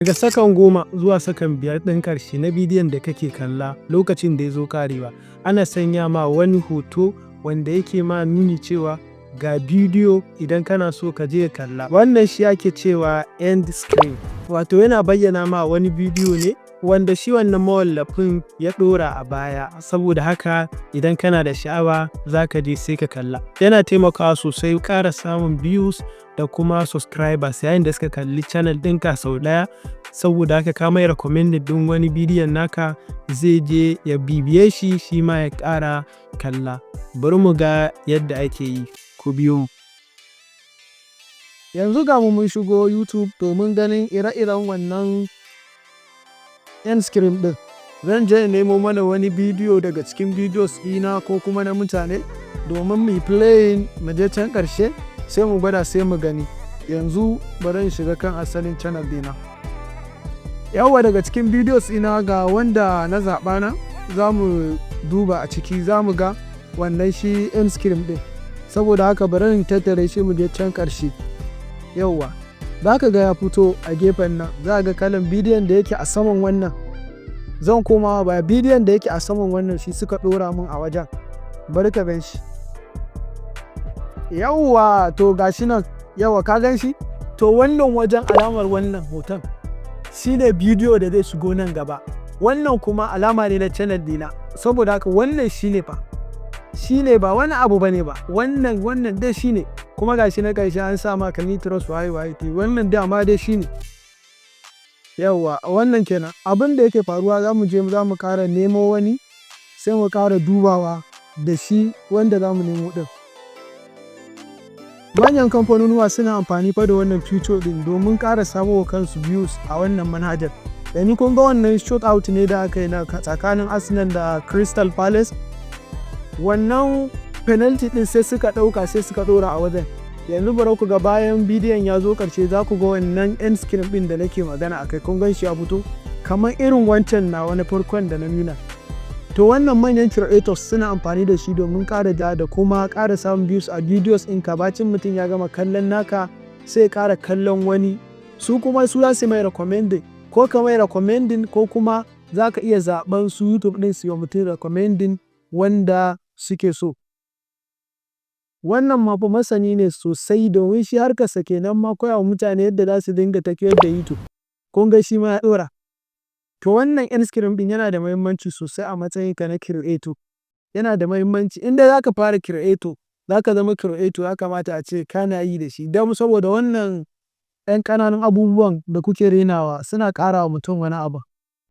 Daga sakan 10 zuwa sakan 5 ɗin ƙarshe na bidiyon da kake kalla lokacin da ya zo ƙarewa, ana sanya ma wani hoto wanda yake ma nuni cewa ga bidiyo idan kana so ka je ka kalla. Wannan shi ake cewa end screen, wato yana bayyana ma wani bidiyo ne wanda shi wannan mawallafin ya ɗora a baya. Saboda haka idan kana da sha'awa za ka je sai ka kalla. Yana taimakawa sosai ƙara samun views da kuma subscribers yayin da suka kalli channel ɗinka sau ɗaya. Saboda haka ka mai recommended ɗin wani bidiyon naka zai je ya bibiye shi, shi ma ya ƙara kalla. Bari mu ga yadda ake yi, ku biyo mu. Yanzu ga mu mun shigo YouTube domin ganin ire-iren wannan end screen ɗin. Zan je in nemo mana wani bidiyo daga cikin videos ɗina ko kuma na mutane domin mu playing mu je can ƙarshe sai mu gwada sai mu gani. Yanzu bari in shiga kan asalin channel ɗina. Yawa daga cikin videos ɗina ga wanda na zaɓa na za mu duba a ciki za mu ga wannan shi end screen ɗin. Saboda haka bari in tattare shi mu je can ƙarshe. Yauwa za ka ga ya fito a gefen nan, za ga kalan bidiyon da yake a saman wannan. Zan koma ba bidiyon da yake a saman wannan shi suka ɗora min a wajen. Bari ka gan shi. Yauwa to gashi nan, yawa ka gan shi? To wannan wajen alamar wannan hoton shi ne bidiyo da zai shigo nan gaba. Wannan kuma alama ne na channel dina. Saboda haka wannan shi ne fa. Shi ne ba wani abu ba ne ba. Wannan dai shi ne. Kuma gashi na ƙarshe an sa ma khaleeltrust waye wannan dama dai shi ne. Yawwa wannan kenan. Abin da yake faruwa za mu je za mu ƙara nemo wani sai mu ƙara dubawa da shi wanda za mu nemo ɗin. Manyan kamfanonuwa suna amfani fa da wannan feature ɗin domin ƙara samo wa kansu views a wannan manhajar. Da ni kun ga wannan shoot out ne da aka yi na tsakanin Arsenal da Crystal Palace. Wannan penalty ɗin sai suka ɗauka sai suka ɗora a wajen. Yanzu bari ku ga bayan bidiyon ya zo ƙarshe za ku ga wannan end screen ɗin da nake magana a kai kun gan shi ya fito kamar irin wancan na wani farkon da na nuna. To wannan manyan creators suna amfani da shi domin ƙara da kuma ƙara samun views a videos ɗin ka bacin mutum ya gama kallon naka sai ƙara kallon wani. Su kuma su za su mai recommending ko ka mai recommending ko kuma za ka iya zaɓen su YouTube ɗin su yi mutum recommending wanda suke so. Wannan ma fa masani ne sosai domin shi harkarsa kenan ma koya wa mutane yadda za su dinga tafiyar da YouTube. Kun ga shi ma ya ɗora. To wannan end screen ɗin yana da muhimmanci sosai a matsayinka na creator. Yana da muhimmanci inda za ka fara creator, za ka zama creator ya kamata a ce kana yi da shi. Don saboda wannan 'yan ƙananan abubuwan da kuke renawa suna ƙara wa mutum wani abu.